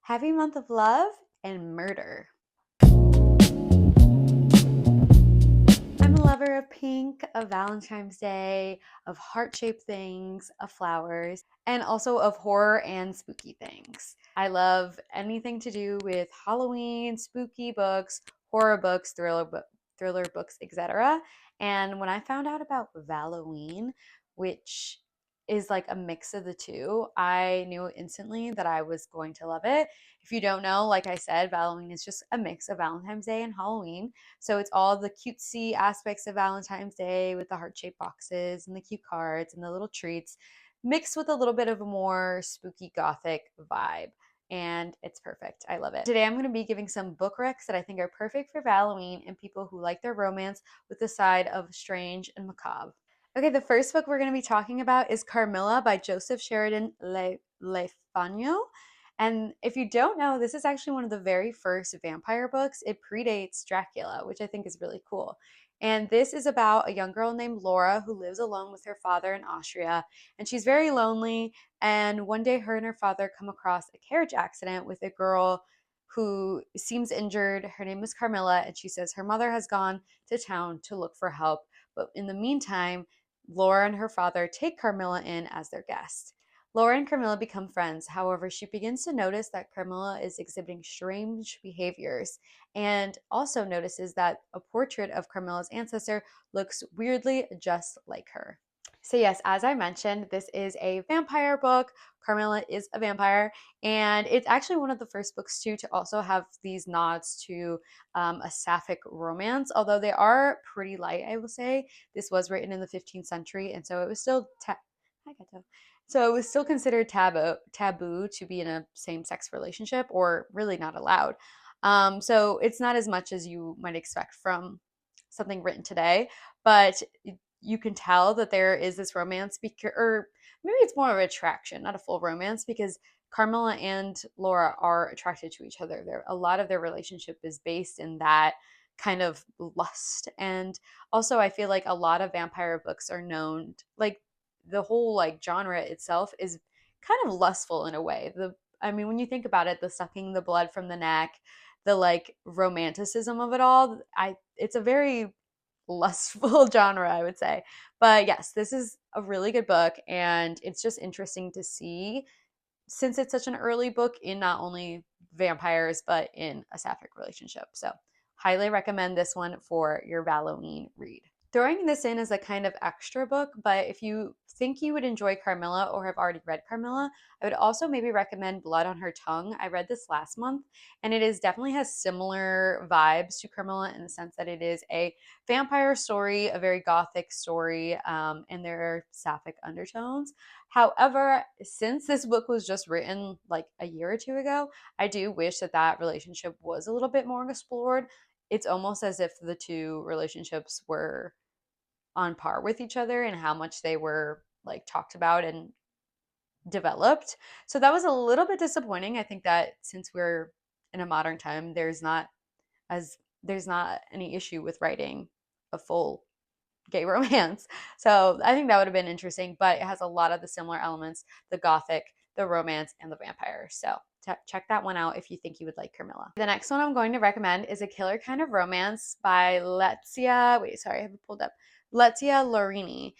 Happy month of love and murder. I'm a lover of pink, of Valentine's Day, of heart-shaped things, of flowers, and also of horror and spooky things. I love anything to do with Halloween, spooky books, horror books, thriller books, etc. And when I found out about Valloween, which is like a mix of the two, I knew instantly that I was going to love it. If you don't know, like I said, Valloween is just a mix of Valentine's Day and Halloween. So it's all the cutesy aspects of Valentine's Day with the heart-shaped boxes and the cute cards and the little treats, mixed with a little bit of a more spooky gothic vibe. And it's perfect. I love it. Today I'm going to be giving some book recs that I think are perfect for Halloween and people who like their romance with a side of strange and macabre. Okay, the first book we're going to be talking about is Carmilla by Joseph Sheridan Le Fanu. And if you don't know, this is actually one of the very first vampire books. It predates Dracula, which I think is really cool. And this is about a young girl named Laura who lives alone with her father in Austria. And she's very lonely. And one day, her and her father come across a carriage accident with a girl who seems injured. Her name is Carmilla. And she says her mother has gone to town to look for help. But in the meantime, Laura and her father take Carmilla in as their guest. Laura and Carmilla become friends. However, she begins to notice that Carmilla is exhibiting strange behaviors and also notices that a portrait of Carmilla's ancestor looks weirdly just like her. So, yes, as I mentioned, this is a vampire book. Carmilla is a vampire, and it's actually one of the first books, too, to also have these nods to a sapphic romance, although they are pretty light, I will say. This was written in the 15th century, and so it was still so it was still considered taboo to be in a same-sex relationship, or really not allowed. So it's not as much as you might expect from something written today, but you can tell that there is this romance, or maybe it's more of an attraction, not a full romance, because Carmilla and Laura are attracted to each other. A lot of their relationship is based in that kind of lust. And also, I feel like a lot of vampire books are known, like the whole like genre itself is kind of lustful in a way. I mean, when you think about it, the sucking the blood from the neck, the like romanticism of it all, it's a very lustful genre, I would say. But yes, this is a really good book, and it's just interesting to see since it's such an early book in not only vampires but in a sapphic relationship. So, highly recommend this one for your Halloween read. Throwing this in as a kind of extra book, but if you think you would enjoy Carmilla or have already read Carmilla, I would also maybe recommend Blood on Her Tongue. I read this last month, and it is definitely has similar vibes to Carmilla in the sense that it is a vampire story, a very gothic story, and there are sapphic undertones. However, since this book was just written like a year or two ago, I do wish that that relationship was a little bit more explored. It's almost as if the two relationships were on par with each other and how much they were like talked about and developed. So that was a little bit disappointing. I think that since we're in a modern time, there's not any issue with writing a full gay romance. So I think that would have been interesting, but it has a lot of the similar elements, the gothic, the romance, and the vampire. So check that one out if you think you would like Carmilla. The next one I'm going to recommend is A Killer Kind of Romance by I have it pulled up. Letizia Lorini,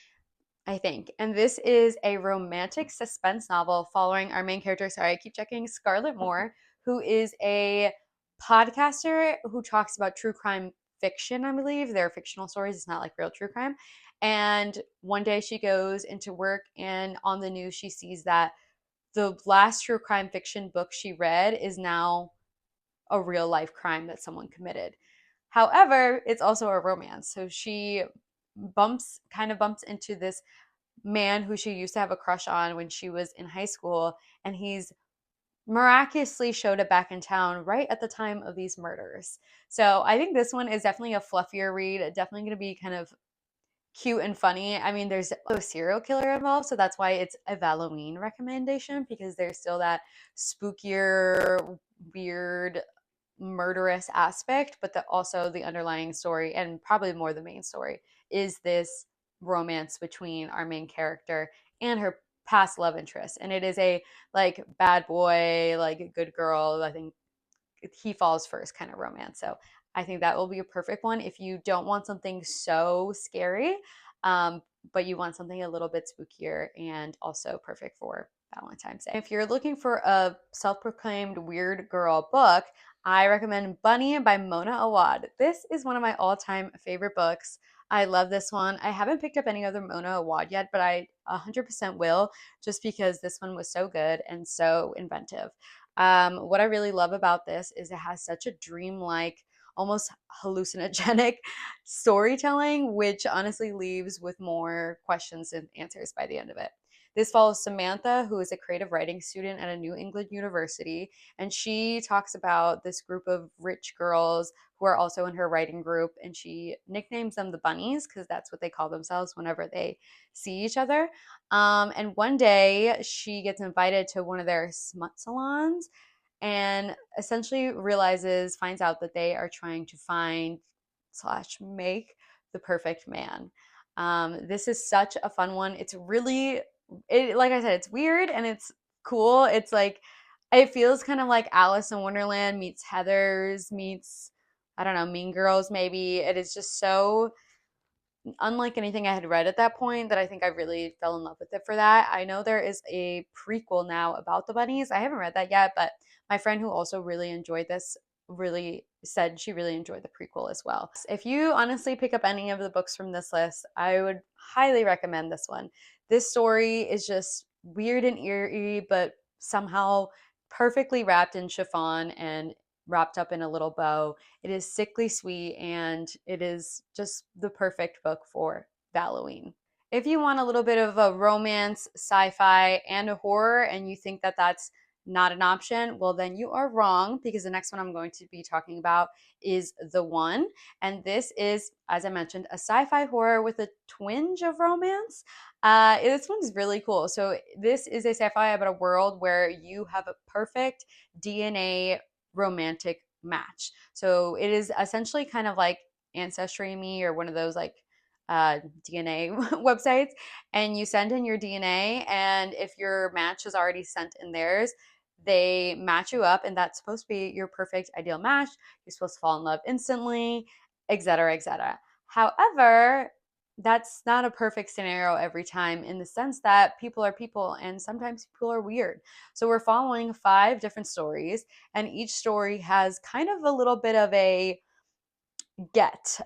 I think. And this is a romantic suspense novel following our main character, sorry, I keep checking, Scarlett Moore, who is a podcaster who talks about true crime fiction, I believe. They're fictional stories, it's not like real true crime. And one day she goes into work, and on the news, she sees that the last true crime fiction book she read is now a real life crime that someone committed. However, it's also a romance. So she bumps into this man who she used to have a crush on when she was in high school, and he's miraculously showed up back in town right at the time of these murders. So I think this one is definitely a fluffier read, definitely going to be kind of cute and funny. I mean, there's a serial killer involved, so that's why it's a Halloween recommendation, because there's still that spookier, weird, murderous aspect, but also the underlying story, and probably more the main story, is this romance between our main character and her past love interest, and it is a like bad boy, like a good girl. I think he falls first kind of romance. So I think that will be a perfect one if you don't want something so scary, um, but you want something a little bit spookier and also perfect for Valentine's Day. If you're looking for a self-proclaimed weird girl book, I recommend Bunny by Mona Awad. This is one of my all-time favorite books. I love this one. I haven't picked up any other Mona Awad yet, but I 100% will, just because this one was so good and so inventive. What I really love about this is it has such a dreamlike, almost hallucinogenic storytelling, which honestly leaves with more questions and answers by the end of it. This follows Samantha, who is a creative writing student at a New England university, and she talks about this group of rich girls who are also in her writing group, and she nicknames them the bunnies because that's what they call themselves whenever they see each other. And one day she gets invited to one of their smut salons and essentially finds out that they are trying to find slash make the perfect man. This is such a fun one. It's really, like I said, it's weird and it's cool. It's like, it feels kind of like Alice in Wonderland meets Heathers meets, I don't know, Mean Girls maybe. It is just so unlike anything I had read at that point that I think I really fell in love with it for that. I know there is a prequel now about the bunnies. I haven't read that yet, but my friend who also really enjoyed this really said she really enjoyed the prequel as well. If you honestly pick up any of the books from this list, I would highly recommend this one. This story is just weird and eerie, but somehow perfectly wrapped in chiffon and wrapped up in a little bow. It is sickly sweet and it is just the perfect book for Valloween. If you want a little bit of a romance, sci-fi, and a horror, and you think that that's not an option, well, then you are wrong because the next one I'm going to be talking about is The One. And this is, as I mentioned, a sci fi horror with a twinge of romance. This one's really cool. So, this is a sci fi about a world where you have a perfect DNA romantic match. So it is essentially kind of like Ancestry Me or one of those like DNA websites, and you send in your DNA, and if your match has already sent in theirs, they match you up, and that's supposed to be your perfect ideal match. You're supposed to fall in love instantly, etc., etc. However, that's not a perfect scenario every time in the sense that people are people and sometimes people are weird. So we're following 5 different stories, and each story has kind of a little bit of a get.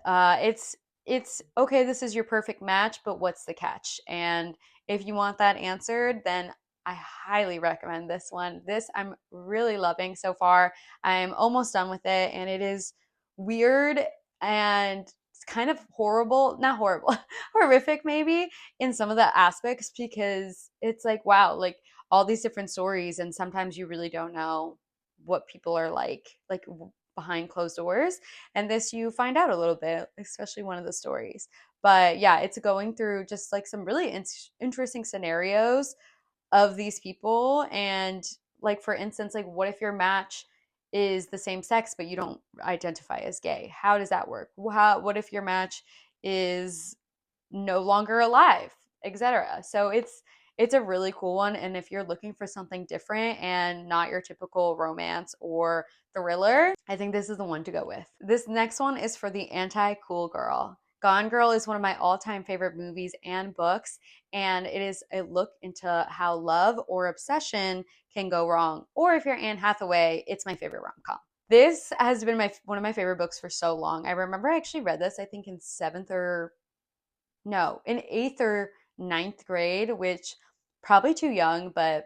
It's okay, this is your perfect match, but what's the catch? And if you want that answered, then I highly recommend this one. This I'm really loving so far. I'm almost done with it, and it is weird and it's kind of horrible, not horrible, horrific maybe in some of the aspects because it's like, wow, like all these different stories, and sometimes you really don't know what people are like behind closed doors, and this you find out a little bit, especially one of the stories. But yeah, it's going through just like some really interesting scenarios of these people, and like for instance, like what if your match is the same sex but you don't identify as gay? How does that work? What if your match is no longer alive, etc. So it's a really cool one, and if you're looking for something different and not your typical romance or thriller, I think this is the one to go with. This next one is for the anti-cool girl. Gone Girl is one of my all-time favorite movies and books, and it is a look into how love or obsession can go wrong. Or if you're Anne Hathaway, it's my favorite rom-com. This has been one of my favorite books for so long. I remember I actually read this, I think in 7th or no, in 8th or 9th grade, which probably too young, but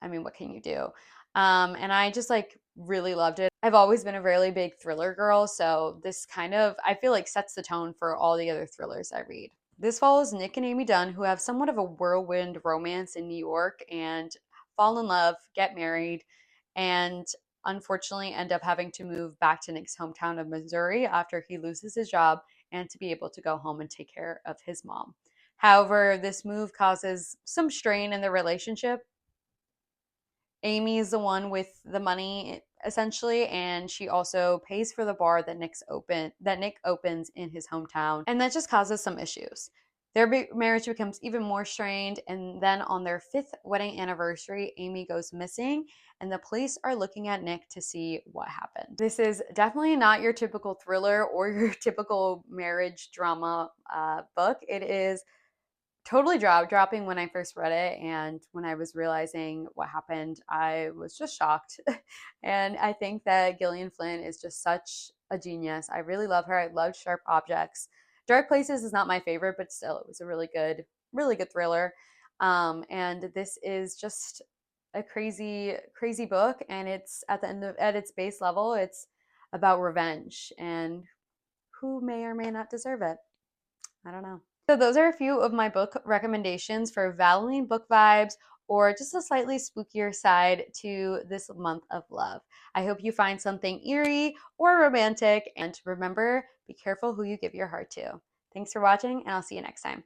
I mean, what can you do? And I just like really loved it. I've always been a really big thriller girl, so this kind of, I feel like, sets the tone for all the other thrillers I read. This follows Nick and Amy Dunn, who have somewhat of a whirlwind romance in New York and fall in love, get married, and unfortunately end up having to move back to Nick's hometown of Missouri after he loses his job and to be able to go home and take care of his mom. However, this move causes some strain in the relationship. Amy is the one with the money essentially, and she also pays for the bar that Nick opens in his hometown, and that just causes some issues. Their marriage becomes even more strained, and then on their fifth wedding anniversary, Amy goes missing, and the police are looking at Nick to see what happened. This is definitely not your typical thriller or your typical marriage drama book. It is totally dropping when I first read it, and when I was realizing what happened, I was just shocked. And I think that Gillian Flynn is just such a genius. I really love her. I love Sharp Objects. Dark Places is not my favorite, but still, it was a really good thriller. And this is just a crazy book, and it's at its base level, it's about revenge and who may or may not deserve it. I don't know. So those are a few of my book recommendations for Valloween book vibes or just a slightly spookier side to this month of love. I hope you find something eerie or romantic, and remember, be careful who you give your heart to. Thanks for watching, and I'll see you next time.